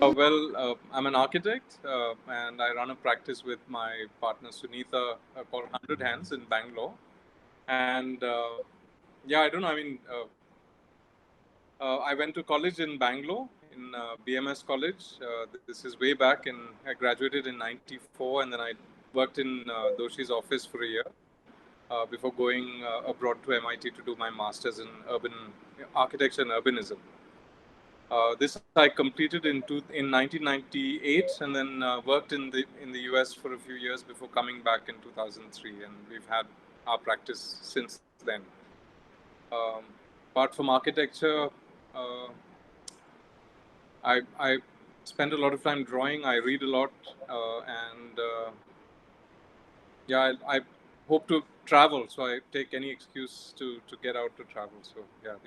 I'm an architect and I run a practice with my partner Sunitha called 100 Hands in Bangalore. And yeah, I don't know. I went to college in Bangalore in BMS College. This is way back I graduated in 94 and then I worked in Doshi's office for a year before going abroad to MIT to do my master's in urban architecture and urbanism. This I completed in 1998, and then worked in the US for a few years before coming back in 2003, and we've had our practice since then. Um, Apart from architecture, uh, I spend a lot of time drawing. I read a lot, and yeah, I hope to travel. So I take any excuse to get out to travel. So yeah.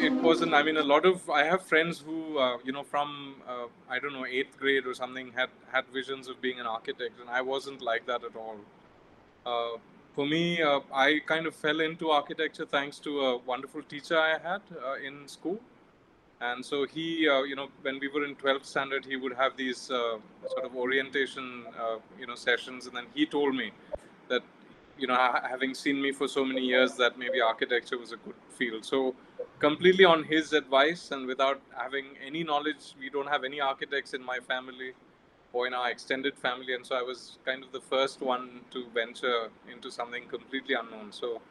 It wasn't. I mean, a lot of I have friends who, from I don't know, eighth grade or something, had visions of being an architect, and I wasn't like that at all. For me, I kind of fell into architecture thanks to a wonderful teacher I had in school, and so he, when we were in 12th standard, he would have these sort of orientation, sessions, and then he told me that, having seen me for so many years, that maybe architecture was a good field. So completely on his advice and without having any knowledge, we don't have any architects in my family or in our extended family, and so I was kind of the first one to venture into something completely unknown. So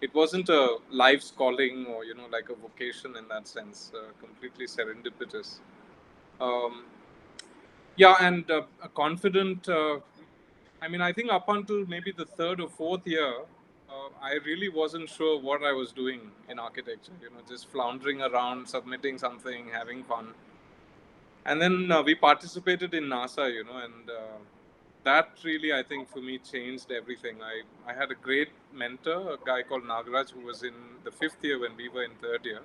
it wasn't a life's calling or like a vocation in that sense, completely serendipitous. um, yeah, and a confident I think up until maybe the third or fourth year, I really wasn't sure what I was doing in architecture, just floundering around, submitting something, having fun. And then we participated in NASA, and that really, I think, for me, changed everything. I had a great mentor, a guy called Nagaraj, who was in the fifth year when we were in third year.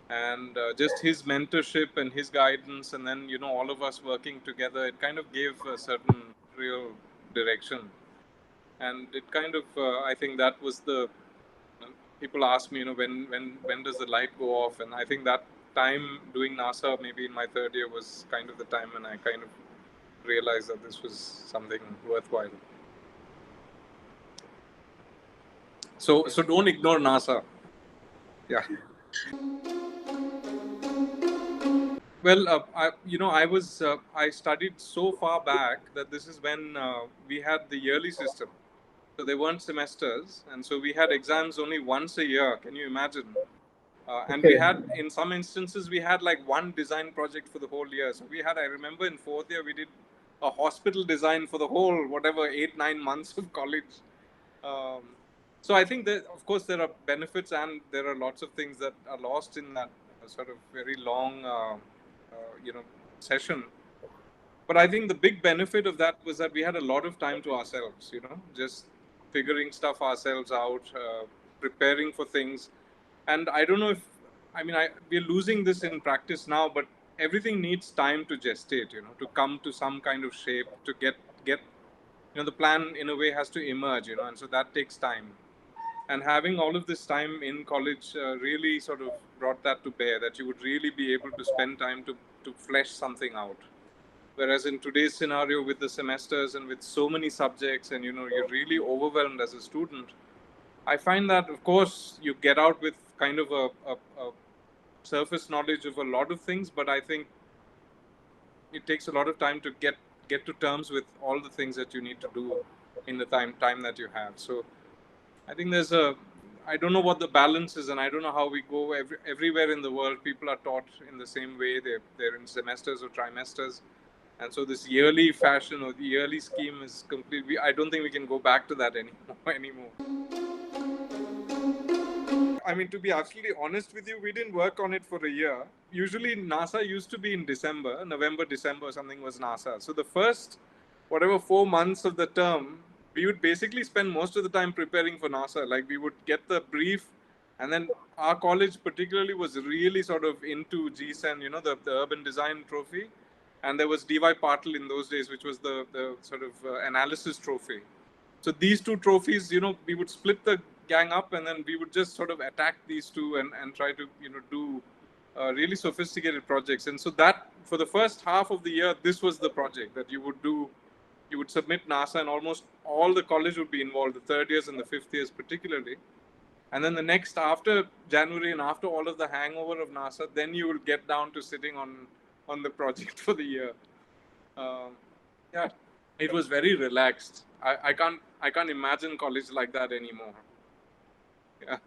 And just his mentorship and his guidance, and then, all of us working together, it kind of gave a certain real direction. And it kind of, I think that was people ask me, when does the light go off? And I think that time doing NASA, maybe in my third year, was kind of the time when I kind of realized that this was something worthwhile. So don't ignore NASA. Yeah. Well, I studied so far back that this is when we had the yearly system. So they weren't semesters, and so we had exams only once a year. Can you imagine? And we had, in some instances, we had like one design project for the whole year. So I remember in fourth year, we did a hospital design for the whole, whatever, 8-9 months of college. Um, so I think that, of course, there are benefits and there are lots of things that are lost in that sort of very long, session. But I think the big benefit of that was that we had a lot of time to ourselves, just figuring stuff ourselves out, preparing for things. And I don't know if, we're losing this in practice now, but everything needs time to gestate, to come to some kind of shape, to get, the plan in a way has to emerge, and so that takes time. And having all of this time in college really sort of brought that to bear, that you would really be able to spend time to flesh something out. Whereas in today's scenario with the semesters and with so many subjects and, you're really overwhelmed as a student, I find that, of course, you get out with kind of a surface knowledge of a lot of things, but I think it takes a lot of time to get to terms with all the things that you need to do in the time that you have. So I think I don't know what the balance is, and I don't know how we go everywhere in the world. People are taught in the same way. They're in semesters or trimesters. And so this yearly fashion or the yearly scheme is completely, I don't think we can go back to that anymore. I mean, to be absolutely honest with you, we didn't work on it for a year. Usually NASA used to be in December, November, December, something was NASA. So the first, whatever, 4 months of the term, we would basically spend most of the time preparing for NASA. Like we would get the brief, and then our college particularly was really sort of into GSEN, the Urban Design Trophy. And there was DY Patil in those days, which was the sort of analysis trophy. So these two trophies, we would split the gang up, and then we would just sort of attack these two and try to do really sophisticated projects. And so that for the first half of the year, this was the project that you would do. You would submit NASA, and almost all the college would be involved, the third years and the fifth years particularly. And then the next, after January and after all of the hangover of NASA, then you will get down to sitting on the project for the year. Yeah, it was very relaxed. I can't imagine college like that anymore. Yeah.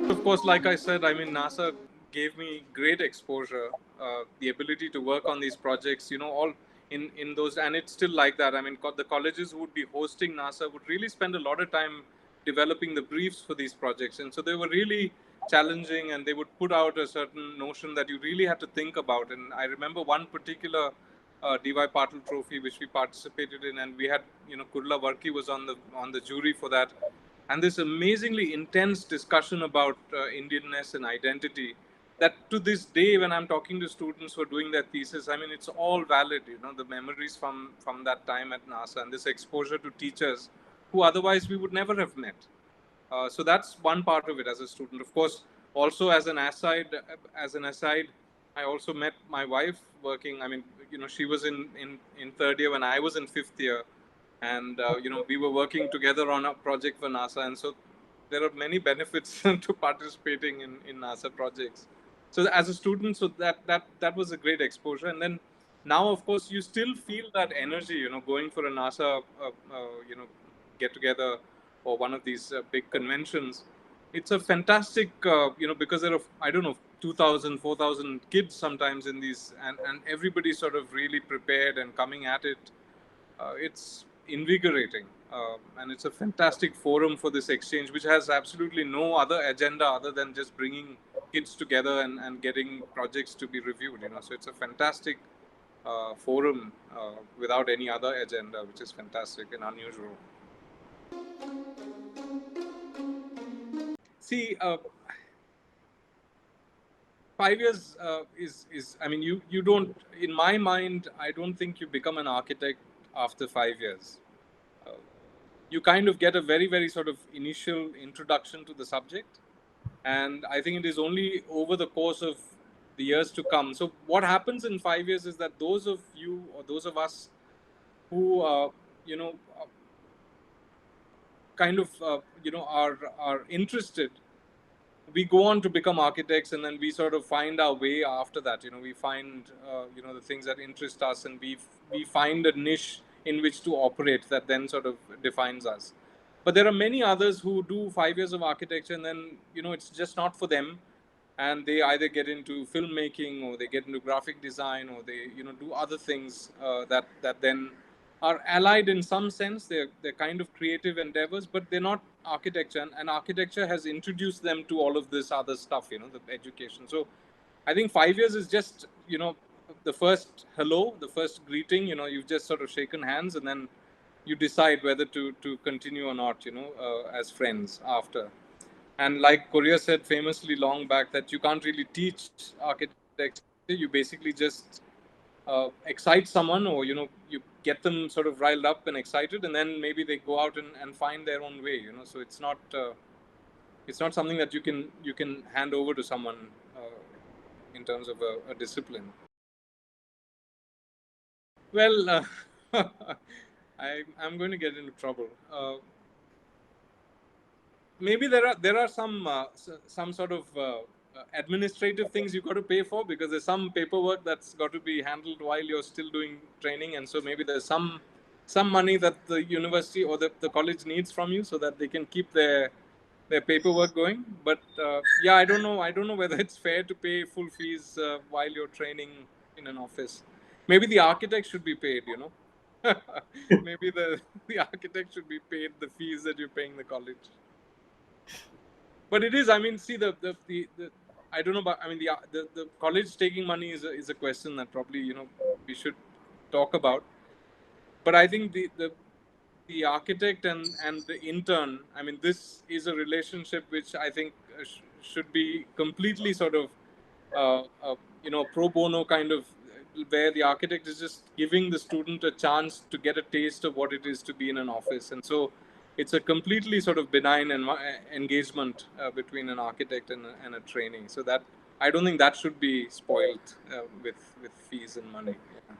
Of course, like I said, I mean, NASA gave me great exposure, the ability to work on these projects, all in those, and it's still like that. I mean, the colleges who would be hosting NASA would really spend a lot of time developing the briefs for these projects. And so they were really challenging, and they would put out a certain notion that you really had to think about. And I remember one particular DY Patil trophy which we participated in, and we had, Kurla Varki was on the jury for that, and this amazingly intense discussion about Indianness and identity, that to this day, when I'm talking to students who are doing their thesis, I mean, it's all valid, the memories from that time at NASA, and this exposure to teachers who otherwise we would never have met. So that's one part of it as a student. Of course, also as an aside, I also met my wife working. I mean, she was in third year when I was in fifth year, and we were working together on a project for NASA, and so there are many benefits to participating in NASA projects. So as a student, so that was a great exposure. And then now, of course, you still feel that energy, going for a NASA, get together or one of these big conventions. It's a fantastic, because there are, I don't know, 2,000, 4,000 kids sometimes in these, and everybody's sort of really prepared and coming at it. It's invigorating, and it's a fantastic forum for this exchange, which has absolutely no other agenda other than just bringing kids together and getting projects to be reviewed. So it's a fantastic forum without any other agenda, which is fantastic and unusual. See, 5 years is I mean, you don't, in my mind, I don't think you become an architect after 5 years. You kind of get a very, very sort of initial introduction to the subject, and I think it is only over the course of the years to come. So what happens in 5 years is that those of you or those of us who kind of are interested, we go on to become architects, and then we sort of find our way after that. We find the things that interest us, and we find a niche in which to operate that then sort of defines us. But there are many others who do 5 years of architecture, and then it's just not for them, and they either get into filmmaking, or they get into graphic design, or they do other things that then are allied in some sense. They're kind of creative endeavors, but they're not architecture. And architecture has introduced them to all of this other stuff, the education. So I think 5 years is just, the first hello, the first greeting. You've just sort of shaken hands, and then you decide whether to continue or not, as friends after. And like Korea said famously long back, that you can't really teach architecture. You basically just excite someone, or you get them sort of riled up and excited, and then maybe they go out and find their own way. So it's not something that you can hand over to someone in terms of a discipline. Well, I'm going to get into trouble. Maybe there are some sort of administrative things you've got to pay for, because there's some paperwork that's got to be handled while you're still doing training, and so maybe there's some money that the university or the college needs from you so that they can keep their paperwork going. But yeah, I don't know whether it's fair to pay full fees while you're training in an office. Maybe the architect should be paid. Maybe the architect should be paid the fees that you're paying the college. But it is, I mean, see, the I don't know about, I mean, the college taking money is a question that probably, we should talk about. But I think the architect and the intern, I mean, this is a relationship which I think should be completely sort of, pro bono kind of where the architect is just giving the student a chance to get a taste of what it is to be in an office. And so it's a completely sort of benign engagement between an architect and a trainee. So that I don't think that should be spoiled with fees and money. Yeah.